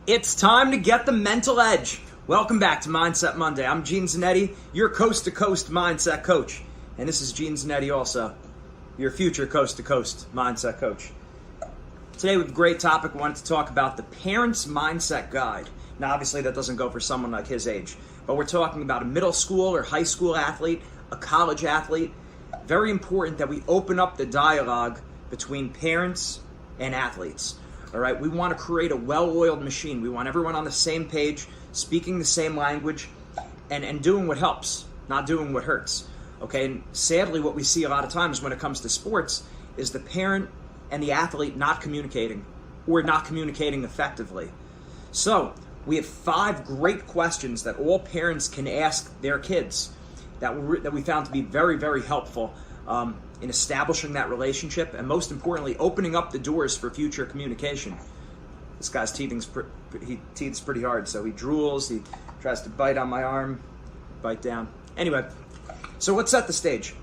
It's time to get the mental edge. Welcome back to Mindset Monday. I'm Gene Zanetti, your coast-to-coast mindset coach. And this is Gene Zanetti also, your future coast-to-coast mindset coach. Today we have a great topic. We wanted to talk about the Parent's Mindset Guide. Now obviously that doesn't go for someone like his age, but we're talking about a middle school or high school athlete, a college athlete. Very important that we open up the dialogue between parents and athletes. All right, we want to create a well-oiled machine. We want everyone on the same page, speaking the same language, and doing what helps, not doing what hurts. Okay, and sadly what we see a lot of times when it comes to sports is the parent and the athlete not communicating or not communicating effectively. So we have 5 great questions that all parents can ask their kids that we found to be very, very helpful in establishing that relationship, and most importantly, opening up the doors for future communication. This guy's he teethes pretty hard, so he drools, he tries to bite on my arm, bite down. Anyway, so let's set the stage.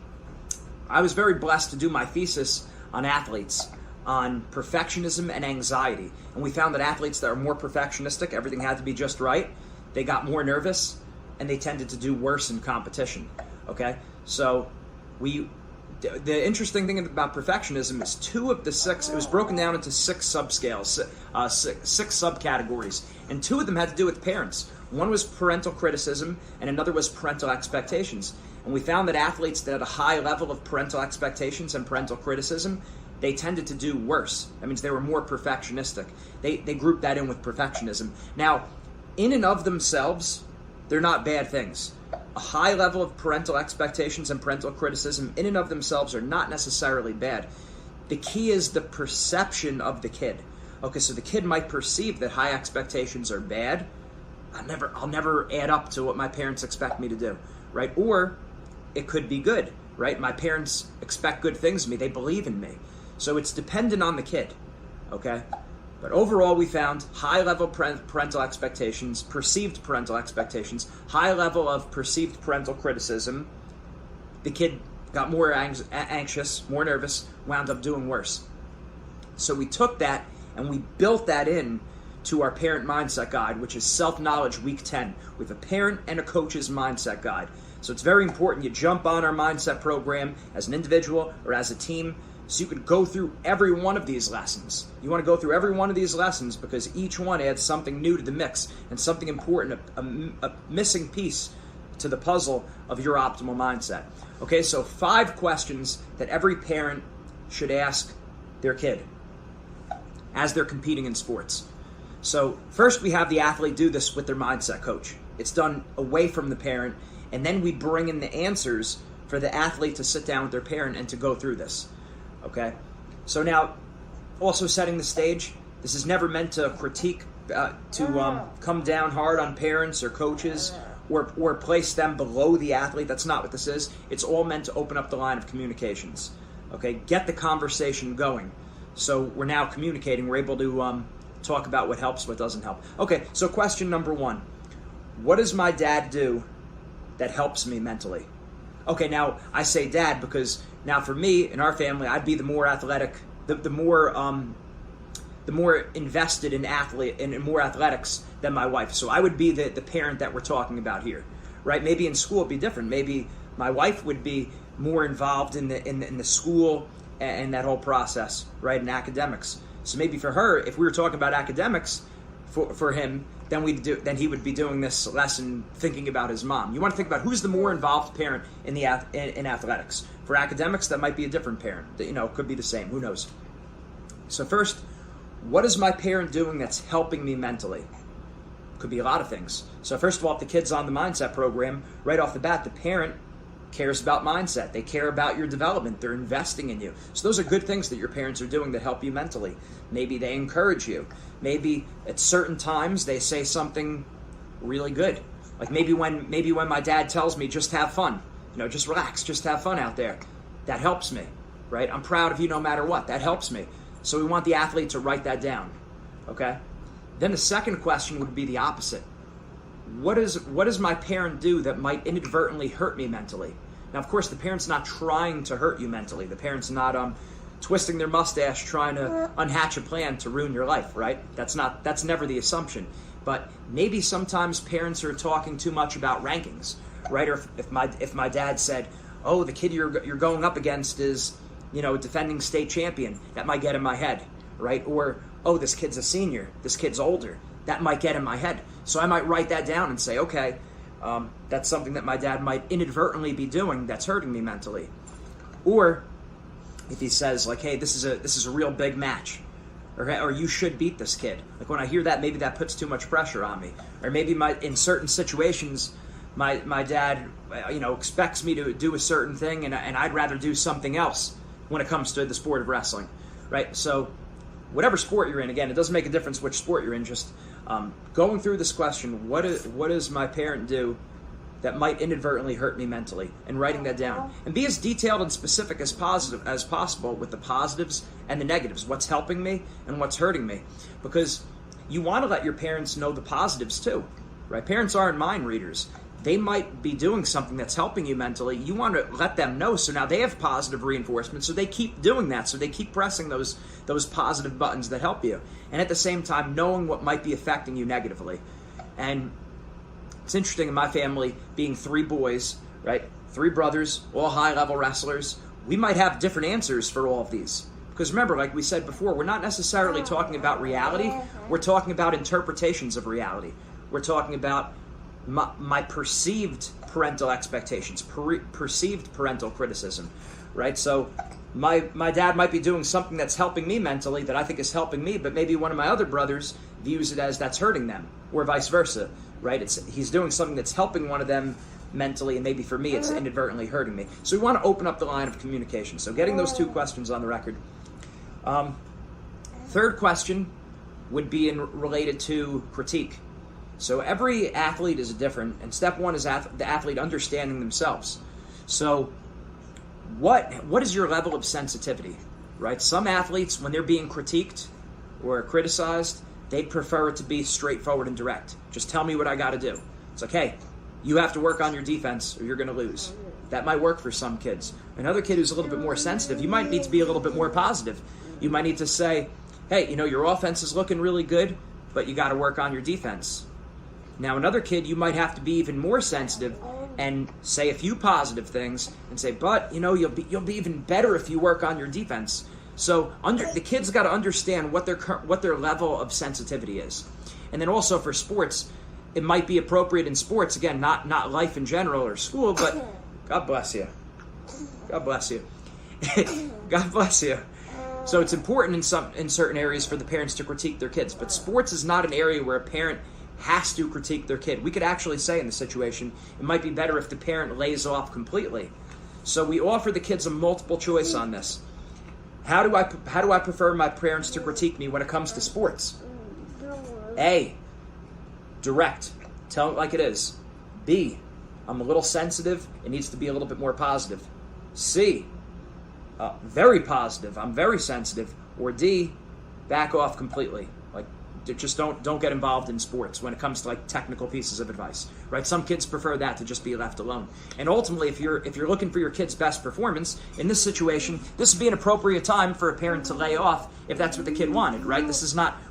I was very blessed to do my thesis on athletes, on perfectionism and anxiety, and we found that athletes that are more perfectionistic, everything had to be just right, they got more nervous, and they tended to do worse in competition. Okay, so the interesting thing about perfectionism is 2 of the 6, it was broken down into 6 subscales, 6 subcategories, and 2 of them had to do with parents. One was parental criticism, and another was parental expectations. And we found that athletes that had a high level of parental expectations and parental criticism, they tended to do worse. That means they were more perfectionistic. They grouped that in with perfectionism. Now, in and of themselves, they're not bad things. A high level of parental expectations and parental criticism in and of themselves are not necessarily bad. The key is the perception of the kid. Okay, so the kid might perceive that high expectations are bad. I'll never add up to what my parents expect me to do, right? Or it could be good, right? My parents expect good things of me. They believe in me. So it's dependent on the kid, okay? But overall, we found high level parental expectations, perceived parental expectations, high level of perceived parental criticism. The kid got more anxious, more nervous, wound up doing worse. So we took that and we built that in to our Parent Mindset Guide, which is Self-Knowledge Week 10, with a parent and a coach's mindset guide. So it's very important you jump on our mindset program as an individual or as a team, so you can go through every one of these lessons. You want to go through every one of these lessons because each one adds something new to the mix and something important, a missing piece to the puzzle of your optimal mindset. Okay, so 5 questions that every parent should ask their kid as they're competing in sports. So first we have the athlete do this with their mindset coach. It's done away from the parent, and then we bring in the answers for the athlete to sit down with their parent and to go through this. Okay, so now, also setting the stage, this is never meant to critique, come down hard on parents or coaches or place them below the athlete. That's not what this is. It's all meant to open up the line of communications. Okay, get the conversation going. So we're now communicating. We're able to talk about what helps, what doesn't help. Okay, so question number 1. What does my dad do that helps me mentally? Okay, now I say dad because now for me, in our family, I'd be the more athletic, the more invested in more athletics than my wife. So I would be the parent that we're talking about here, right? Maybe in school it'd be different. Maybe my wife would be more involved in the school and that whole process, right? In academics. So maybe for her, if we were talking about academics for him, then he would be doing this lesson thinking about his mom. You want to think about who's the more involved parent in athletics. For academics, that might be a different parent. It could be the same. Who knows? So first, what is my parent doing that's helping me mentally? Could be a lot of things. So first of all, if the kid's on the mindset program, right off the bat, the parent cares about mindset. They care about your development. They're investing in you. So those are good things that your parents are doing to help you mentally. Maybe they encourage you. Maybe at certain times they say something really good. Like maybe when my dad tells me just have fun, just relax, just have fun out there. That helps me, right? I'm proud of you no matter what. That helps me. So we want the athlete to write that down, okay? Then the second question would be the opposite. What does my parent do that might inadvertently hurt me mentally? Now, of course, the parent's not trying to hurt you mentally. The parent's not twisting their mustache trying to unhatch a plan to ruin your life, right? That's never the assumption. But maybe sometimes parents are talking too much about rankings, right? Or if my dad said, "Oh, the kid you're going up against is, defending state champion," that might get in my head, right? Or, "Oh, this kid's a senior, this kid's older," that might get in my head. So I might write that down and say, okay, that's something that my dad might inadvertently be doing that's hurting me mentally. Or if he says like, "Hey, this is a real big match," or "You should beat this kid." Like when I hear that, maybe that puts too much pressure on me. Or maybe in certain situations, my dad, expects me to do a certain thing, and I'd rather do something else when it comes to the sport of wrestling, right? So whatever sport you're in, again, it doesn't make a difference which sport you're in. Just going through this question, what does my parent do that might inadvertently hurt me mentally, and writing that down, and be as detailed and specific as possible with the positives and the negatives, what's helping me and what's hurting me, because you want to let your parents know the positives too, right? Parents aren't mind readers. They might be doing something that's helping you mentally. You want to let them know, so now they have positive reinforcement, so they keep doing that, so they keep pressing those positive buttons that help you, and at the same time knowing what might be affecting you negatively. And it's interesting in my family, being 3 boys, right? 3 brothers, all high-level wrestlers. We might have different answers for all of these. Because remember, like we said before, we're not necessarily talking about reality. We're talking about interpretations of reality. We're talking about my perceived parental expectations, perceived parental criticism, right? So my dad might be doing something that's helping me mentally that I think is helping me, but maybe one of my other brothers views it as that's hurting them, or vice versa, right? He's doing something that's helping one of them mentally, and maybe for me it's inadvertently hurting me. So we want to open up the line of communication. So getting those 2 questions on the record. Third question would be related to critique. So every athlete is different, and step 1 is the athlete understanding themselves. So what is your level of sensitivity, right? Some athletes, when they're being critiqued or criticized, they prefer it to be straightforward and direct. Just tell me what I got to do. It's like, hey, you have to work on your defense or you're going to lose. That might work for some kids. Another kid who's a little bit more sensitive, you might need to be a little bit more positive. You might need to say, hey, your offense is looking really good, but you got to work on your defense. Now, another kid, you might have to be even more sensitive and say a few positive things and say, but, you'll be even better if you work on your defense. So the kids got to understand what their level of sensitivity is. And then also for sports, it might be appropriate in sports, again, not life in general or school, but God bless you. God bless you. God bless you. So it's important in certain areas for the parents to critique their kids, but sports is not an area where a parent has to critique their kid. We could actually say in the situation, it might be better if the parent lays off completely. So we offer the kids a multiple choice on this. How do I prefer my parents to critique me when it comes to sports? A, direct. Tell it like it is. B, I'm a little sensitive. It needs to be a little bit more positive. C, very positive. I'm very sensitive. Or D, back off completely. Like, just don't get involved in sports when it comes to like technical pieces of advice, right? Some kids prefer that to just be left alone. And ultimately, if you're looking for your kid's best performance in this situation, this would be an appropriate time for a parent to lay off if that's what the kid wanted, right?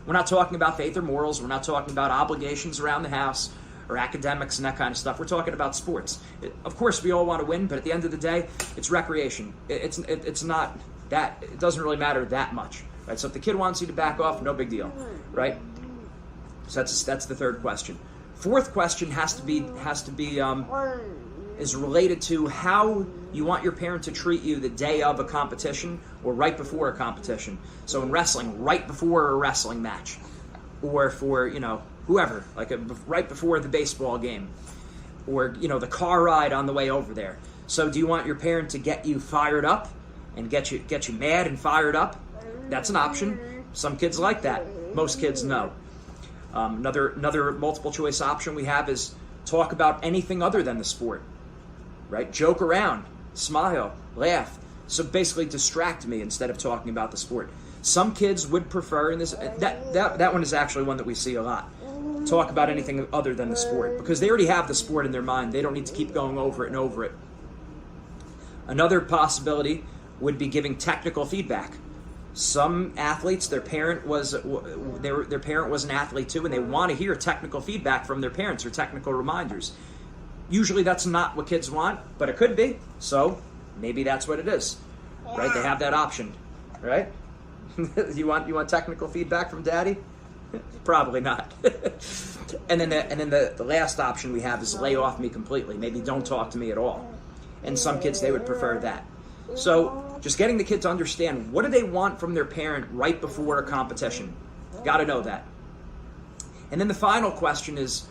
We're not talking about faith or morals. We're not talking about obligations around the house or academics and that kind of stuff. We're talking about sports. Of course, we all want to win, but at the end of the day, it's recreation. It's not that. It doesn't really matter that much. Right, so if the kid wants you to back off, no big deal, right? So that's the third question. Fourth question is related to how you want your parent to treat you the day of a competition or right before a competition. So in wrestling, right before a wrestling match, or for whoever, like right before the baseball game, or the car ride on the way over there. So do you want your parent to get you fired up and get you mad and fired up? That's an option. Some kids like that. Most kids no. Another multiple choice option we have is talk about anything other than the sport. Right? Joke around, smile, laugh. So basically distract me instead of talking about the sport. Some kids would prefer, and that one is actually one that we see a lot. Talk about anything other than the sport because they already have the sport in their mind. They don't need to keep going over it and over it. Another possibility would be giving technical feedback. Some athletes, their parent was an athlete too, and they want to hear technical feedback from their parents or technical reminders. Usually that's not what kids want, but it could be. So maybe that's what it is, right? They have that option, right? You want technical feedback from daddy? Probably not. And then the last option we have is lay off me completely. Maybe don't talk to me at all. And some kids, they would prefer that. So just getting the kid to understand, what do they want from their parent right before a competition? Got to know that. And then the final question is,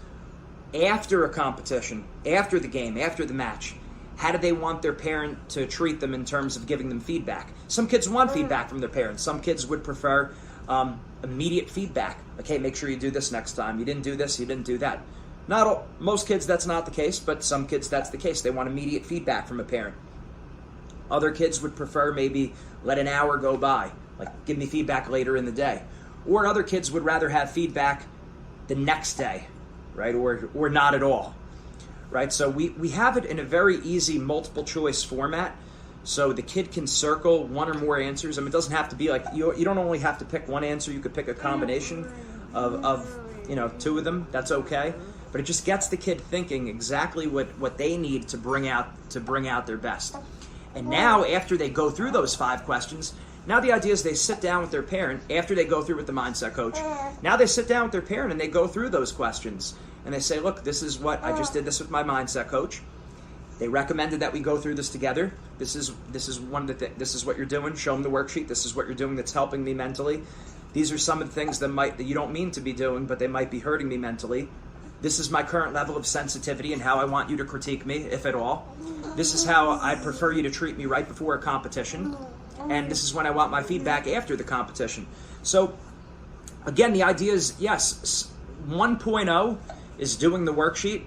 after a competition, after the game, after the match, how do they want their parent to treat them in terms of giving them feedback? Some kids want feedback from their parents. Some kids would prefer immediate feedback. Okay, make sure you do this next time. You didn't do this, you didn't do that. Most kids, that's not the case, but some kids, that's the case. They want immediate feedback from a parent. Other kids would prefer maybe let an hour go by, like give me feedback later in the day. Or other kids would rather have feedback the next day, right? Or not at all, right? So we have it in a very easy multiple choice format. So the kid can circle one or more answers. I mean, it doesn't have to be like, you don't only have to pick one answer. You could pick a combination of two of them. That's okay. But it just gets the kid thinking exactly what they need to bring out their best. And now, after they go through those 5 questions, now the idea is they sit down with their parent after they go through with the mindset coach. Now they sit down with their parent and they go through those questions. And they say, look, this is what I just did this with my mindset coach. They recommended that we go through this together. This is this is what you're doing. Show them the worksheet. This is what you're doing that's helping me mentally. These are some of the things that you don't mean to be doing, but they might be hurting me mentally. This is my current level of sensitivity and how I want you to critique me, if at all. This is how I prefer you to treat me right before a competition. And this is when I want my feedback after the competition. So, again, the idea is, yes, 1.0 is doing the worksheet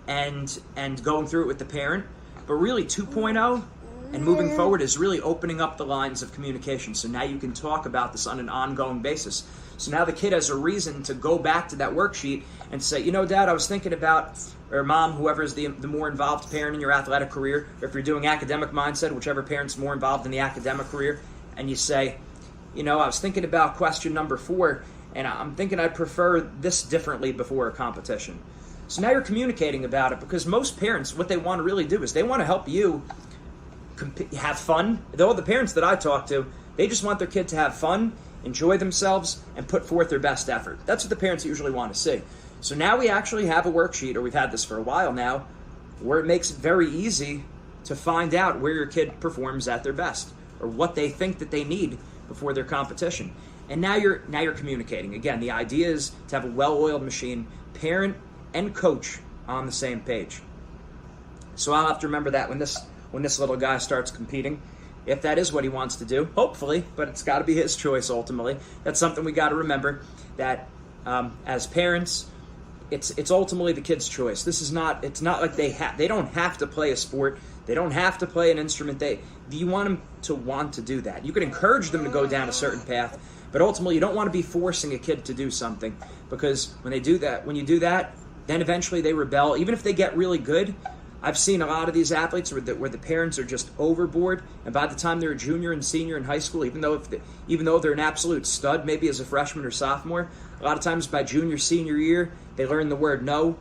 and going through it with the parent. But really, 2.0 and moving forward is really opening up the lines of communication. So now you can talk about this on an ongoing basis. So now the kid has a reason to go back to that worksheet and say, Dad, I was thinking about, or Mom, whoever is the more involved parent in your athletic career, or if you're doing academic mindset, whichever parent's more involved in the academic career, and you say, I was thinking about question number 4, and I'm thinking I'd prefer this differently before a competition. So now you're communicating about it, because most parents, what they want to really do is they want to help you have fun. All the parents that I talk to, they just want their kid to have fun, enjoy themselves, and put forth their best effort. That's what the parents usually want to see. So now we actually have a worksheet, or we've had this for a while now, where it makes it very easy to find out where your kid performs at their best, or what they think that they need before their competition. And now you're communicating. Again, the idea is to have a well-oiled machine, parent and coach on the same page. So I'll have to remember that when this little guy starts competing, if that is what he wants to do, hopefully, but it's got to be his choice ultimately. That's something we got to remember, that as parents, it's ultimately the kid's choice. It's not like they don't have to play a sport, they don't have to play an instrument. You want them to want to do that. You can encourage them to go down a certain path, but ultimately you don't want to be forcing a kid to do something, because when you do that, then eventually they rebel. Even if they get really good, I've seen a lot of these athletes where the parents are just overboard, and by the time they're a junior and senior in high school, even though they're an absolute stud, maybe as a freshman or sophomore, a lot of times by junior, senior year, they learn the word no,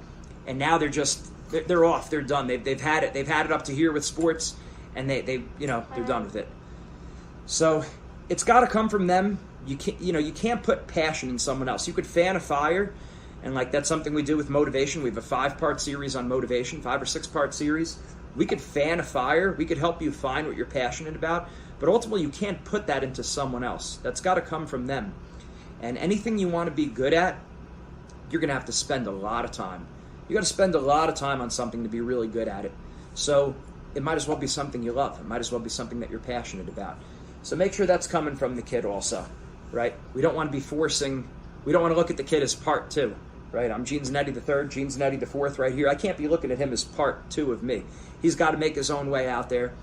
and now they're off, they're done. They've had it up to here with sports, and they're done with it. So it's got to come from them. You can't put passion in someone else. You could fan a fire. And that's something we do with motivation. We have a 5-part series on motivation, 5 or 6-part series. We could fan a fire. We could help you find what you're passionate about. But ultimately, you can't put that into someone else. That's got to come from them. And anything you want to be good at, you're going to have to spend a lot of time. You got to spend a lot of time on something to be really good at it. So it might as well be something you love. It might as well be something that you're passionate about. So make sure that's coming from the kid also, right? We don't want to be forcing. We don't want to look at the kid as part 2. Right, I'm Gene Zanetti the third, Gene Zanetti the fourth right here. I can't be looking at him as part 2 of me. He's got to make his own way out there,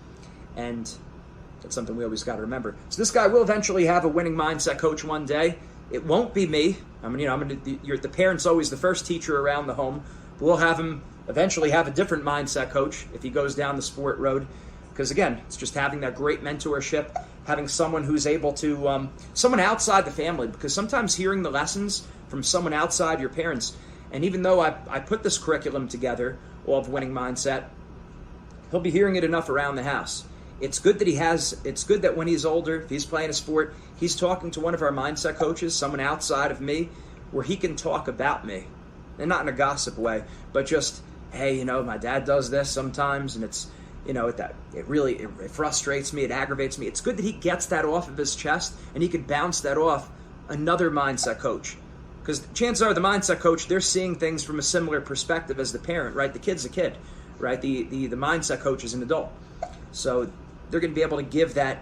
and that's something we always got to remember. So this guy will eventually have a winning mindset coach one day. It won't be me. The parent's always the first teacher around the home. We'll have him eventually have a different mindset coach if he goes down the sport road, because again, it's just having that great mentorship, having someone who's able to, someone outside the family, because sometimes hearing the lessons from someone outside your parents, and even though I put this curriculum together, All of Winning Mindset, he'll be hearing it enough around the house. It's good that when he's older, if he's playing a sport, he's talking to one of our mindset coaches, someone outside of me, where he can talk about me. And not in a gossip way, but just, hey, my dad does this sometimes, and it's, it frustrates me, it aggravates me. It's good that he gets that off of his chest, and he can bounce that off another mindset coach. Because chances are the mindset coach, they're seeing things from a similar perspective as the parent, right? The kid's a kid, right? The mindset coach is an adult. So they're going to be able to give the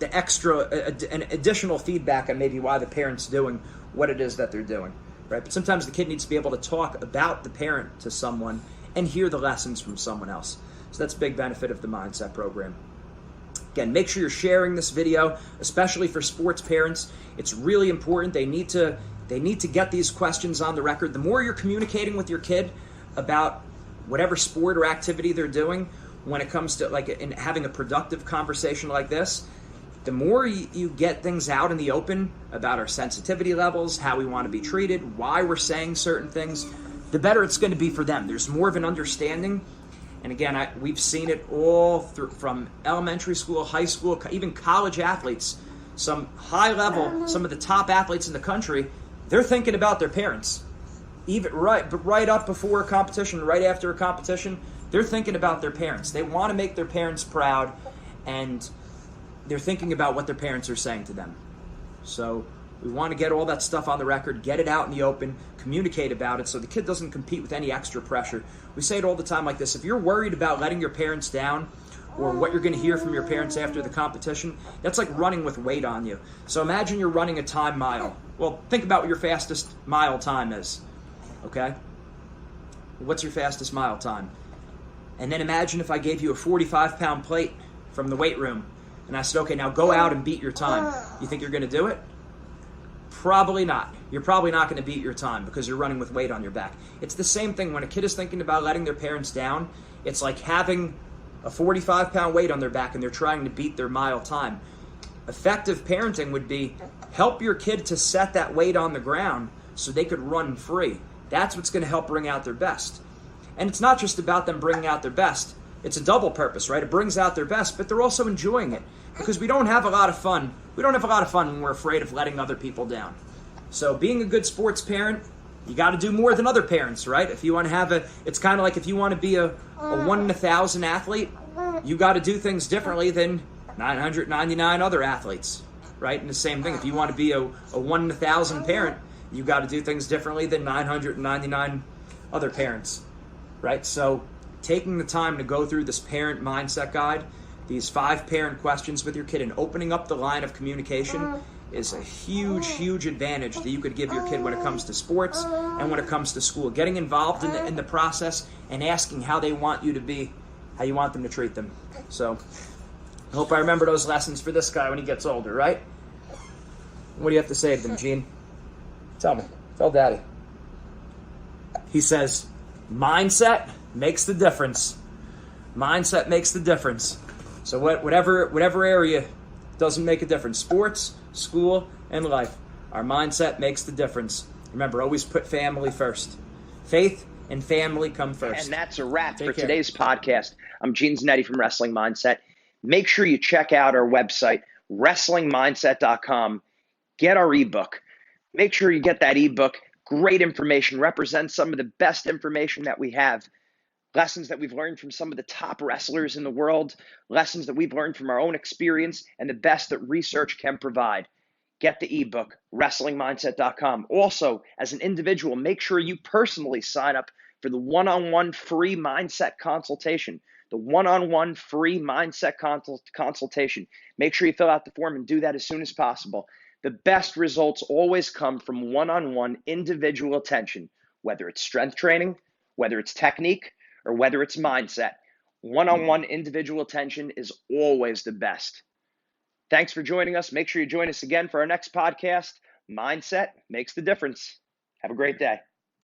extra, an additional feedback on maybe why the parent's doing what it is that they're doing, right? But sometimes the kid needs to be able to talk about the parent to someone and hear the lessons from someone else. So that's a big benefit of the Mindset program. Again, make sure you're sharing this video, especially for sports parents. It's really important. They need to get these questions on the record. The more you're communicating with your kid about whatever sport or activity they're doing, when it comes to in having a productive conversation like this, the more you get things out in the open about our sensitivity levels, how we want to be treated, why we're saying certain things, the better it's going to be for them. There's more of an understanding. And again, we've seen it all through, from elementary school, high school, even college athletes. Some high level, some of the top athletes in the country, they're thinking about their parents. Even right up before a competition, right after a competition, they're thinking about their parents. They want to make their parents proud, and they're thinking about what their parents are saying to them. So we want to get all that stuff on the record, get it out in the open, communicate about it so the kid doesn't compete with any extra pressure. We say it all the time like this: if you're worried about letting your parents down or what you're going to hear from your parents after the competition, that's like running with weight on you. So imagine you're running a time mile. Well, think about what your fastest mile time is, okay? What's your fastest mile time? And then imagine if I gave you a 45-pound plate from the weight room, and I said, okay, now go out and beat your time. You think you're going to do it? Probably not. You're probably not going to beat your time because you're running with weight on your back. It's the same thing when a kid is thinking about letting their parents down. It's like having a 45-pound weight on their back and they're trying to beat their mile time. Effective parenting would be help your kid to set that weight on the ground so they could run free. That's what's going to help bring out their best. And it's not just about them bringing out their best. It's a double purpose, right? It brings out their best, but they're also enjoying it because we don't have a lot of fun. We don't have a lot of fun when we're afraid of letting other people down. So being a good sports parent, you got to do more than other parents, right? If you want to have it's kind of like if you want to be a 1 in 1,000 athlete, you got to do things differently than 999 other athletes, right? And the same thing, if you want to be a 1 in 1,000 parent, you got to do things differently than 999 other parents, right? So taking the time to go through this parent mindset guide, these 5 parent questions with your kid, and opening up the line of communication is a huge, huge advantage that you could give your kid when it comes to sports and when it comes to school. Getting involved in the process and asking how they want you to be, how you want them to treat them. So I hope I remember those lessons for this guy when he gets older, right? What do you have to say to them, Gene? Tell me. Tell Daddy. He says, mindset makes the difference. Mindset makes the difference. So whatever area doesn't make a difference, sports, school, and life, our mindset makes the difference. Remember, always put family first. Faith and family come first. And that's a wrap for today's podcast. I'm Gene Zanetti from Wrestling Mindset. Make sure you check out our website, wrestlingmindset.com. Get our ebook. Make sure you get that ebook. Great information. Represents some of the best information that we have. Lessons that we've learned from some of the top wrestlers in the world. Lessons that we've learned from our own experience and the best that research can provide. Get the ebook, wrestlingmindset.com. Also, as an individual, make sure you personally sign up for the one-on-one free mindset consultation. The one-on-one free mindset consultation. Make sure you fill out the form and do that as soon as possible. The best results always come from one-on-one individual attention, whether it's strength training, whether it's technique, or whether it's mindset. One-on-one individual attention is always the best. Thanks for joining us. Make sure you join us again for our next podcast. Mindset makes the difference. Have a great day.